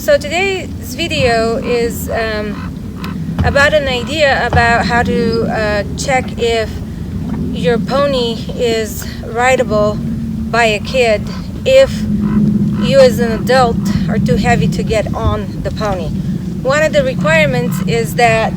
So today's video is about an idea about how to check if your pony is rideable by a kid if you as an adult are too heavy to get on the pony. One of the requirements is that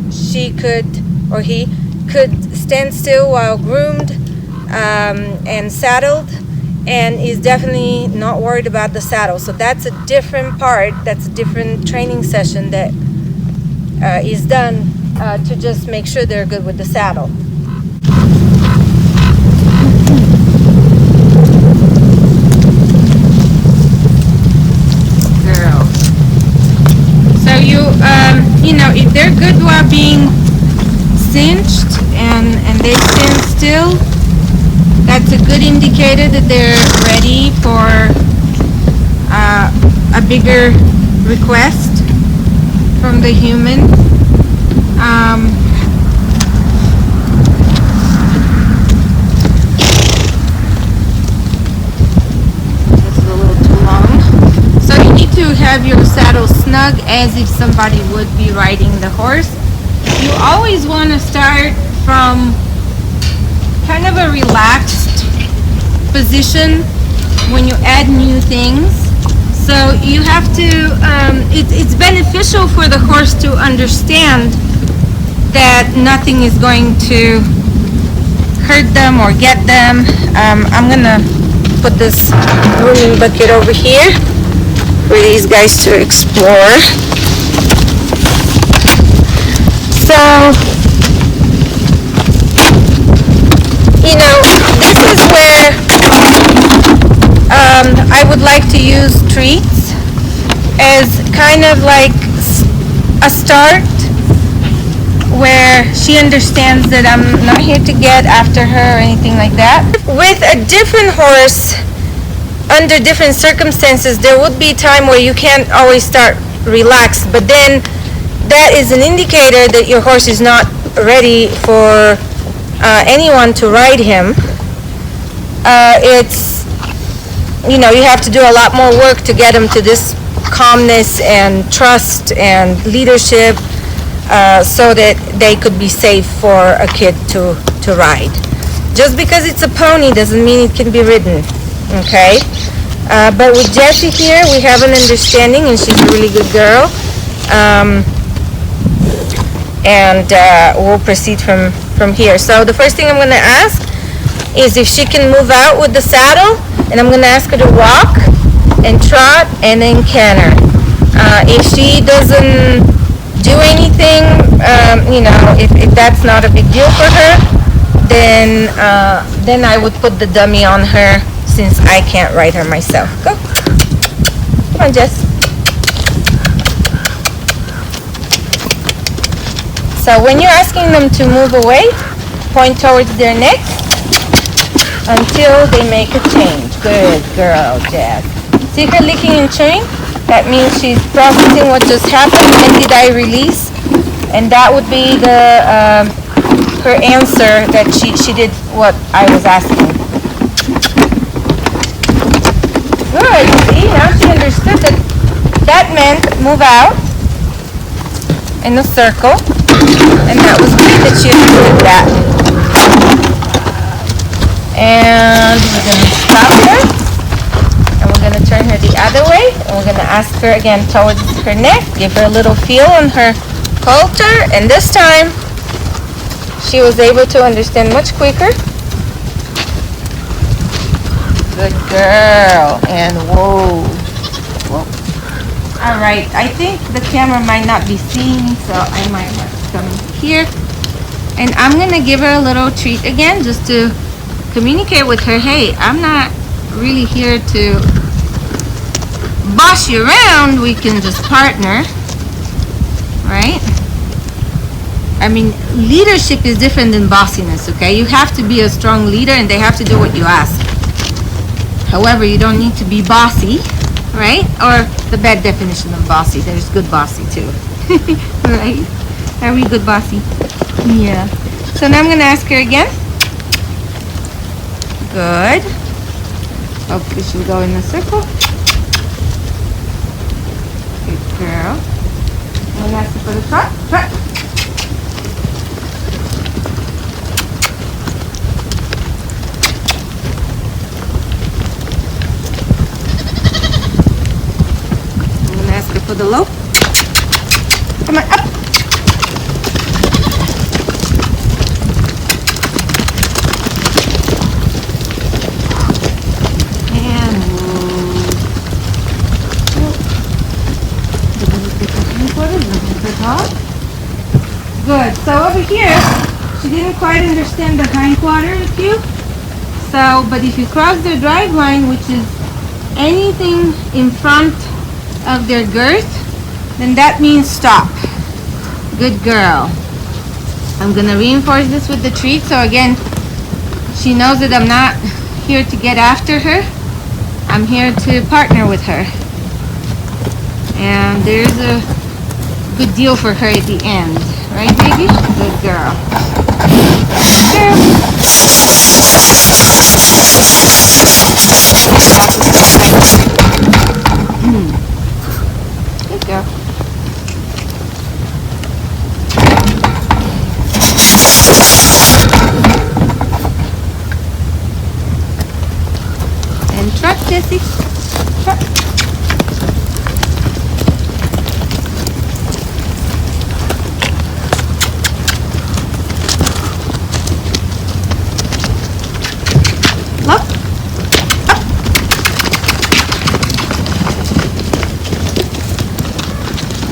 she could or he could stand still while groomed and saddled, and is definitely not worried about the saddle. So that's a different part, that's a different training session that is done to just make sure they're good with the saddle. Girl. So you know, if they're good while being cinched and they stand still, that's a good indicator that they're ready for a bigger request from the human. This is a little too long. So you need to have your saddle snug as if somebody would be riding the horse. You always want to start from kind of a relaxed position when you add new things. So you have to, it's beneficial for the horse to understand that nothing is going to hurt them or get them. I'm gonna put this grooming bucket over here for these guys to explore. So, you know, this is where I would like to use treats as kind of like a start where she understands that I'm not here to get after her or anything like that. With a different horse, under different circumstances, there would be time where you can't always start relaxed, but then that is an indicator that your horse is not ready for anyone to ride him. It's, you know, you have to do a lot more work to get him to this calmness and trust and leadership so that they could be safe for a kid to ride. Just because it's a pony doesn't mean it can be ridden, okay? But with Jessie here, we have an understanding, and she's a really good girl. And we'll proceed from here. So the first thing I'm going to ask is if she can move out with the saddle, and I'm going to ask her to walk and trot and then canter. If she doesn't do anything, you know, if that's not a big deal for her, then I would put the dummy on her since I can't ride her myself. Go. Come on, Jess. So when you're asking them to move away, point towards their neck until they make a change. Good girl, Jazz. See her licking and chewing? That means she's processing what just happened. And did I release? And that would be the her answer that she did what I was asking. Good. See, now she understood that meant move out in a circle. And that was great that she understood that. And we're going to stop her. And we're going to turn her the other way. And we're going to ask her again towards her neck. Give her a little feel on her halter. And this time, she was able to understand much quicker. Good girl. And whoa. Whoa. All right. I think the camera might not be seeing, so I might have to come here. And I'm going to give her a little treat again just to communicate with her, hey, I'm not really here to boss you around. We can just partner, right? I mean, leadership is different than bossiness, okay? You have to be a strong leader and they have to do what you ask. However, you don't need to be bossy, right? Or the bad definition of bossy. There's good bossy too, right? Are we good bossy? Yeah. So now I'm going to ask her again. Good. Hopefully she'll go in a circle. gonna ask you for the trot. Trot. I'm gonna ask her for the lope. Come on, up. And move. Good. So over here, she didn't quite understand the hindquarter cue. So, but if you cross their drive line, which is anything in front of their girth, then that means stop. Good girl. I'm gonna reinforce this with the treat. So again, she knows that I'm not here to get after her. I'm here to partner with her. And there's a good deal for her at the end. Right, baby? Good girl. Good girl. And trot, Jessie. Trot. Look. Up.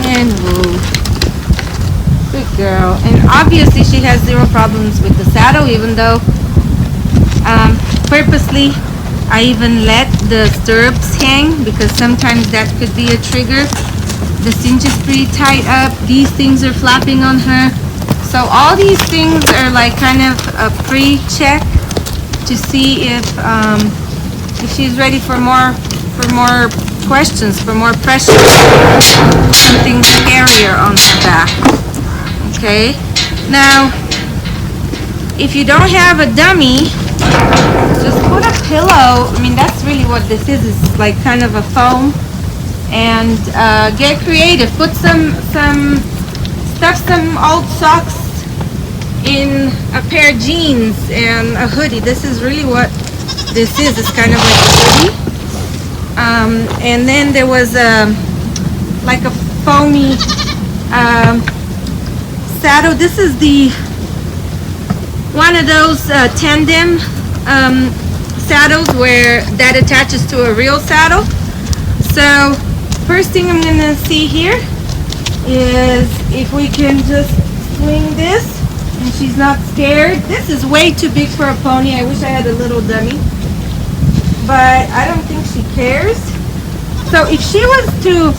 And move. Good girl. And obviously she has zero problems with the saddle, even though purposely I even let the stirrups hang, because sometimes that could be a trigger. The cinch is pretty tight up. These things are flapping on her. So all these things are like kind of a pre-check to see if she's ready for more questions, for more pressure, something scarier on her back. Okay. Now, if you don't have a dummy, just put a pillow. I mean, that's really what this is. It's like kind of a foam. And get creative. Put stuff some old socks in a pair of jeans and a hoodie. This is really what this is. It's kind of like a hoodie. And then there was like a foamy saddle. This is one of those tandem saddles where that attaches to a real saddle. So first thing I'm gonna see here is if we can just swing this and she's not scared. This is way too big for a pony. I wish I had a little dummy, but I don't think she cares. So if she was to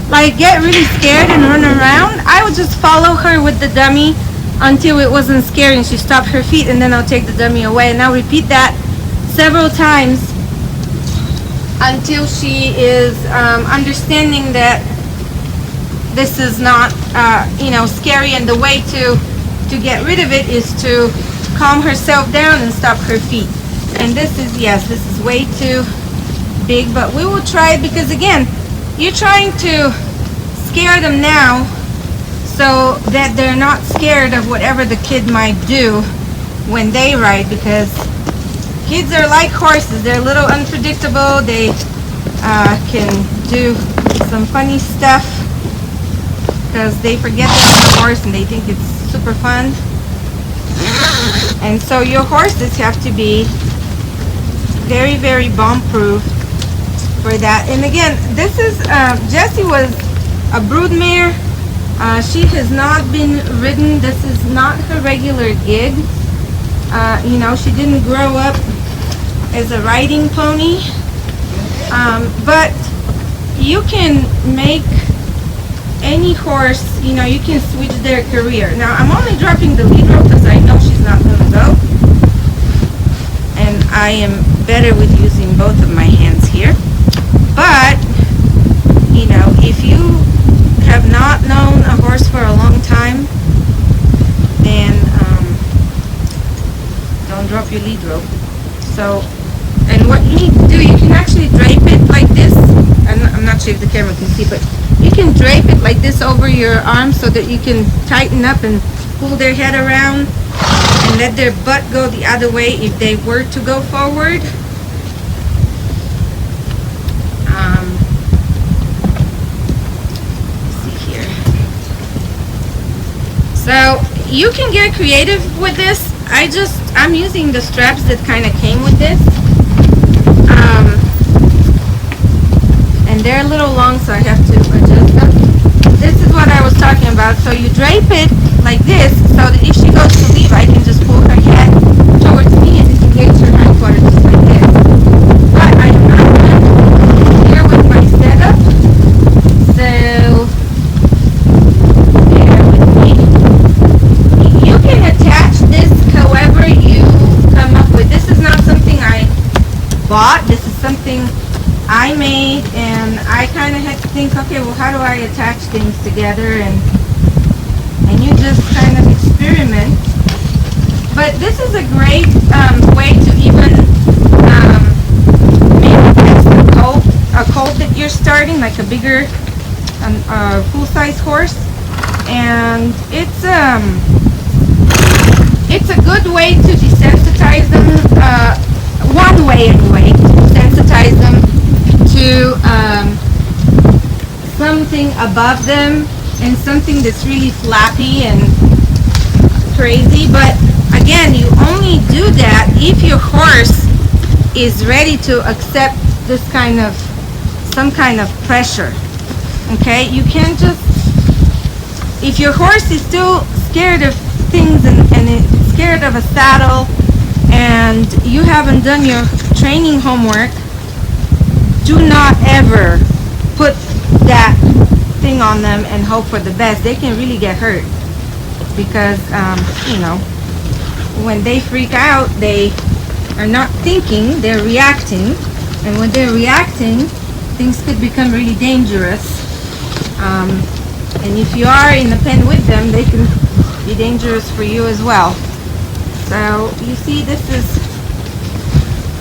like get really scared and run around, I would just follow her with the dummy until it wasn't scary and she stopped her feet, and then I'll take the dummy away, and I'll repeat that several times until she is understanding that this is not scary, and the way to get rid of it is to calm herself down and stop her feet. And this is way too big, but we will try it, because again, you're trying to scare them now so that they're not scared of whatever the kid might do when they ride, because kids are like horses. They're a little unpredictable. They can do some funny stuff because they forget they're on a horse and they think it's super fun. And so your horses have to be very, very bomb-proof for that. And again, this is Jessie was a brood mare. She has not been ridden. This is not her regular gig. She didn't grow up as a riding pony. But you can make any horse, you can switch their career. Now, I'm only dropping the lead rope because I know she's not going to go. And I am better with using both of my hands here. But, if you have not known a horse for a long time, then don't drop your lead rope. So, and what you need to do, you can actually drape it like this. I'm I'm not sure if the camera can see, but you can drape it like this over your arm so that you can tighten up and pull their head around and let their butt go the other way if they were to go forward. Let's see here. So you can get creative with this. I'm using the straps that kind of came with this. And they're a little long, so I have to adjust them. This is what I was talking about. So you drape it like this, so that if she goes to leave, I can just pull her head towards me and disengage her hindquarters just like this. But I'm not done here with my setup, so bear with me. You can attach this however you come up with. This is not something I bought. This is something I made, and I kind of had to think, okay, well, how do I attach things together, and you just kind of experiment. But this is a great way to even maybe test a colt that you're starting, like a bigger full-size horse, and it's a good way to desensitize them, one way anyway, to desensitize them to something above them and something that's really flappy and crazy. But again, you only do that if your horse is ready to accept this kind of some kind of pressure. Okay, you can't just, if your horse is still scared of things and it's scared of a saddle and you haven't done your training homework, do not ever put that thing on them and hope for the best. They can really get hurt because you know, when they freak out, they are not thinking, they're reacting, and when they're reacting, things could become really dangerous. And if you are in the pen with them, they can be dangerous for you as well. So you see, this is,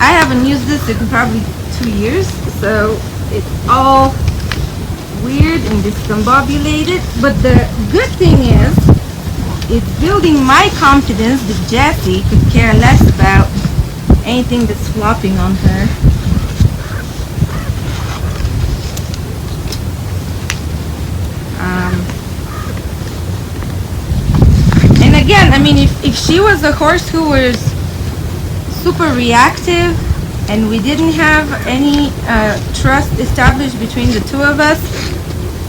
I haven't used this in probably 2 years, so it's all weird and discombobulated. But the good thing is, it's building my confidence that Jessie could care less about anything that's flopping on her. And again, I mean, if she was a horse who was super reactive and we didn't have any trust established between the two of us,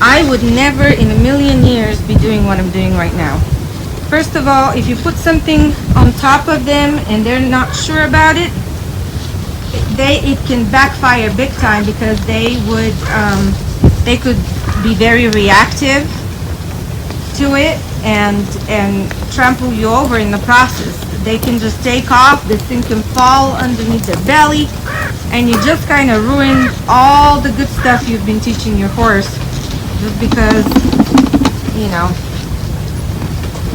I would never in a million years be doing what I'm doing right now. First of all, if you put something on top of them and they're not sure about it, it can backfire big time, because they could be very reactive to it and trample you over in the process. They can just take off, this thing can fall underneath their belly, and you just kind of ruin all the good stuff you've been teaching your horse just because, you know,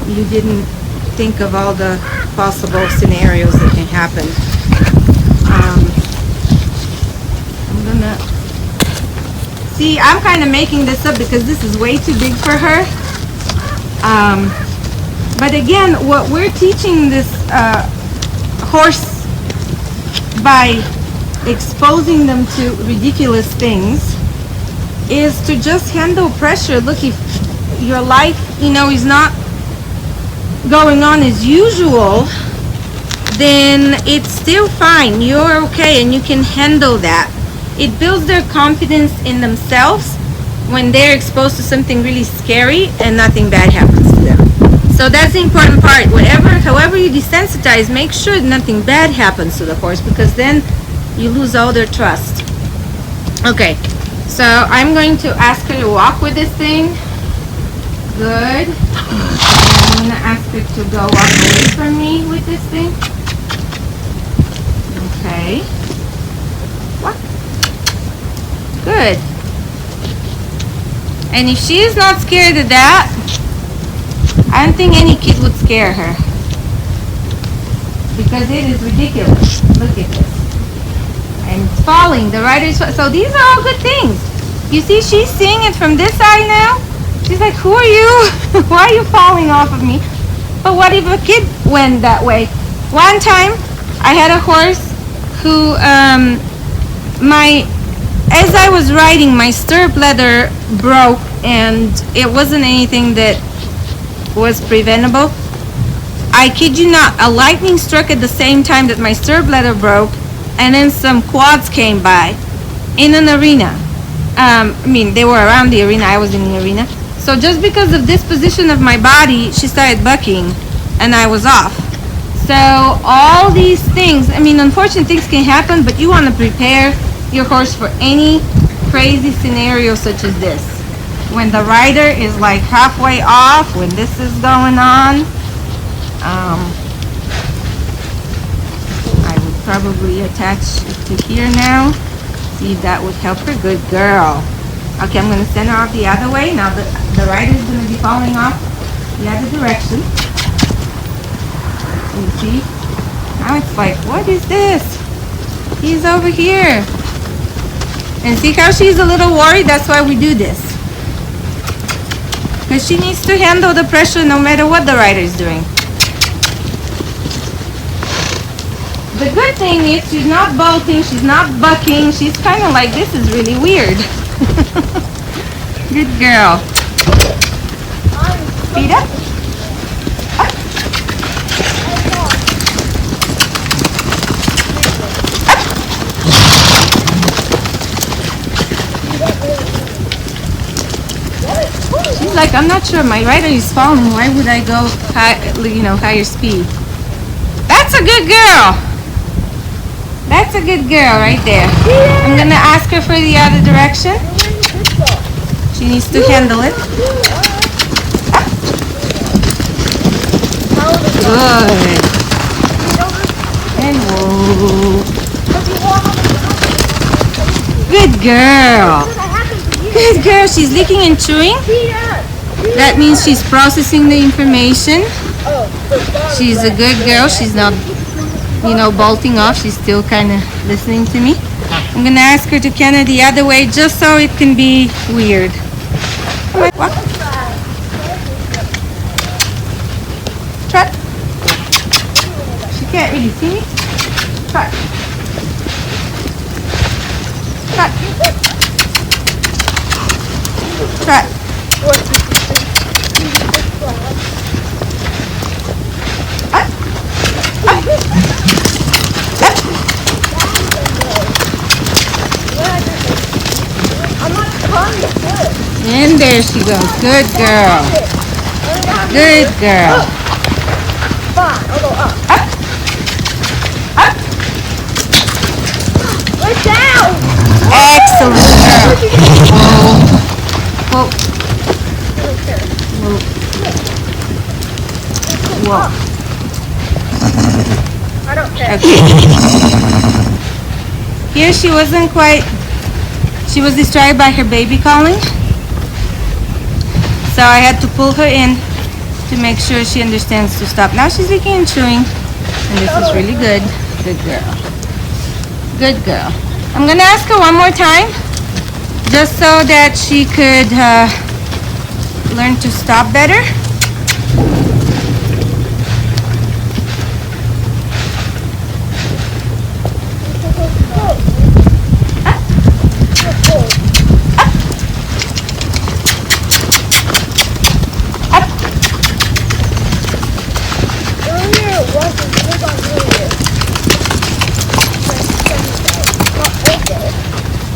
you didn't think of all the possible scenarios that can happen. I'm gonna see, I'm kind of making this up because this is way too big for her. But again, what we're teaching this horse by exposing them to ridiculous things is to just handle pressure. Look, if your life, you know, is not going on as usual, then it's still fine. You're okay and you can handle that. It builds their confidence in themselves when they're exposed to something really scary and nothing bad happens to them. So that's the important part. However you desensitize, make sure nothing bad happens to the horse, because then you lose all their trust. Okay, so I'm going to ask her to walk with this thing. Good. I'm going to ask her to go walk away from me with this thing. Okay. What? Good. And if she is not scared of that, I don't think any kid would scare her, because it is ridiculous. Look at this. And it's falling. The rider's, so these are all good things. You see, she's seeing it from this side now. She's like, who are you? Why are you falling off of me? But what if a kid went that way? One time, I had a horse who, as I was riding, my stirrup leather broke, and it wasn't anything that was preventable. I kid you not, a lightning struck at the same time that my stirrup leather broke, and then some quads came by in an arena. They were around the arena, I was in the arena. So just because of this position of my body, she started bucking, and I was off. So all these things, unfortunate things can happen, but you want to prepare your horse for any crazy scenario such as this. When the rider is like halfway off, when this is going on, I would probably attach it to here now. See if that would help her. Good girl. Okay, I'm going to send her off the other way. Now the rider is going to be falling off the other direction. You see? Now it's like, what is this? He's over here. And see how she's a little worried? That's why we do this. Because she needs to handle the pressure no matter what the rider is doing. The good thing is she's not bolting, she's not bucking. She's kind of like, this is really weird. Good girl. Speed up. She's like, I'm not sure, my rider is falling. Why would I go higher speed? That's a good girl. That's a good girl right there. I'm gonna ask her for the other direction. She needs to handle it. Good. And whoa. Good girl. Good girl. She's licking and chewing. That means she's processing the information. She's a good girl. She's not, bolting off. She's still kind of listening to me. I'm going to ask her to canter the other way just so it can be weird. Come on, walk. Trot. She can't really see me. Trot. Trot. Trot. And there she goes. Good girl. Good girl. I'll go up. Up. Up. We're down. Excellent girl. Whoa. Whoa. Whoa. I don't care. Okay. Here she wasn't quite. She was distracted by her baby calling. So I had to pull her in to make sure she understands to stop. Now she's licking and chewing, and this is really good. Good girl. Good girl. I'm gonna ask her one more time, just so that she could learn to stop better.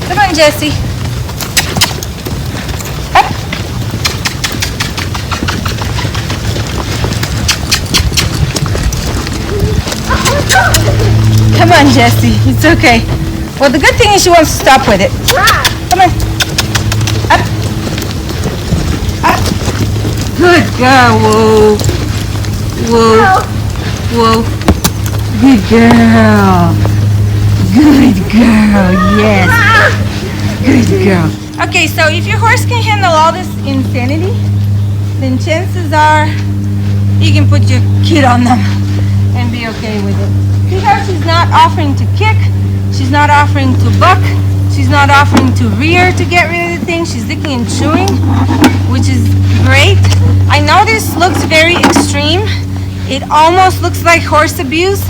Come on, Jessie. Up. Come on, Jessie. It's okay. Well, the good thing is she wants to stop with it. Come on. Up. Up. Good girl. Whoa. Whoa. Whoa. Good girl. Good girl, yes. Good girl. Okay, so if your horse can handle all this insanity, then chances are you can put your kid on them and be okay with it. See how she's not offering to kick, she's not offering to buck, she's not offering to rear to get rid everything. She's licking and chewing, which is great. I know this looks very extreme. It almost looks like horse abuse,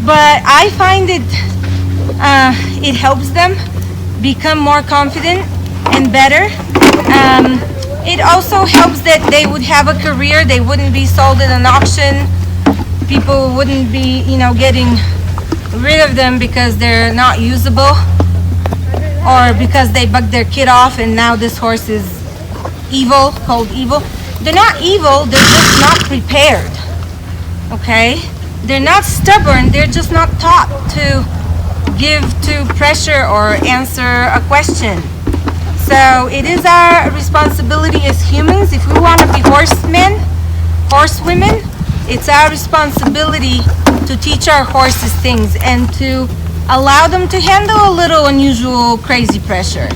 but I find it helps them become more confident and better. It also helps that they would have a career. They wouldn't be sold at an auction. People wouldn't be, getting rid of them because they're not usable, or because they bugged their kid off and now this horse is evil, called evil. They're not evil, they're just not prepared. Okay? They're not stubborn, they're just not taught to give to pressure or answer a question. So it is our responsibility as humans, if we want to be horsemen, horsewomen, it's our responsibility to teach our horses things and to allow them to handle a little unusual, crazy pressure.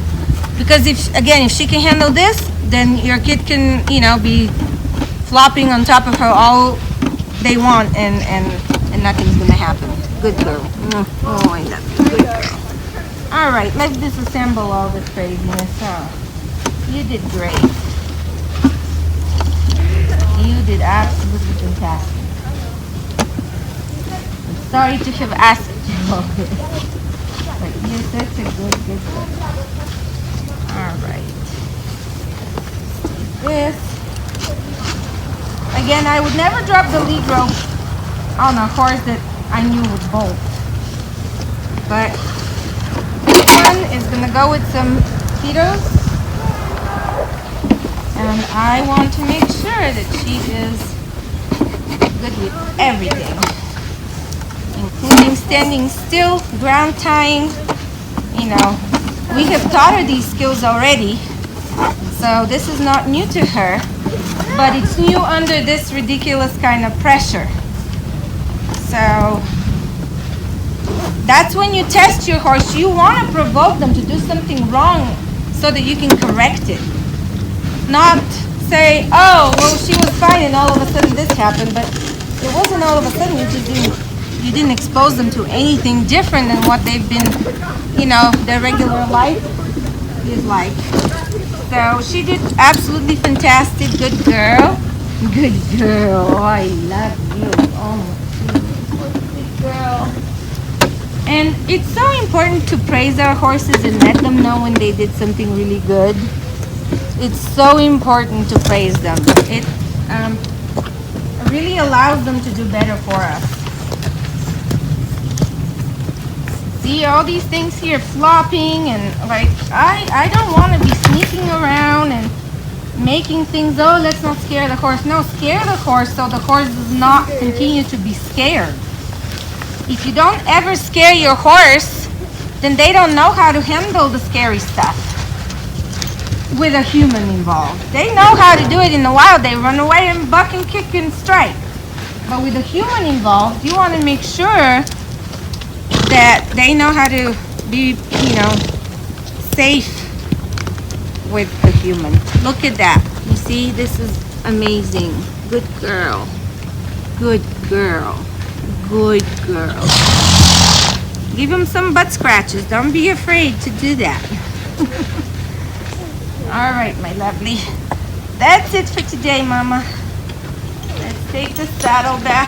Because if she can handle this, then your kid can, be flopping on top of her all they want, and nothing's gonna happen. Good girl. Oh, I love you. Good girl. All right, let's disassemble all this craziness. You did great. You did absolutely fantastic. I'm sorry to have asked you all this, but you're such a good girl. All right. This. Again, I would never drop the lead rope on a horse that I knew would bolt. But this one is going to go with some Tito's. And I want to make sure that she is good with everything, including standing still, ground tying. We have taught her these skills already. So this is not new to her, but it's new under this ridiculous kind of pressure. So that's when you test your horse. You want to provoke them to do something wrong so that you can correct it. Not say, oh, well, she was fine and all of a sudden this happened, but it wasn't all of a sudden. You didn't expose them to anything different than what they've been, their regular life is like. So she did absolutely fantastic. Good girl. Good girl. Oh, I love you. Oh, good girl. And it's so important to praise our horses and let them know when they did something really good. It's so important to praise them. It really allows them to do better for us. See all these things here flopping, and I don't want to be sneaking around and making things, oh, let's not scare the horse. No, scare the horse so the horse does not continue to be scared. If you don't ever scare your horse, then they don't know how to handle the scary stuff with a human involved. They know how to do it in the wild. They run away and buck and kick and strike. But with a human involved, you want to make sure that they know how to be, safe with the human. Look at that. You see, this is amazing. Good girl. Good girl. Good girl. Give him some butt scratches. Don't be afraid to do that. All right, my lovely. That's it for today, Mama. Let's take the saddle back.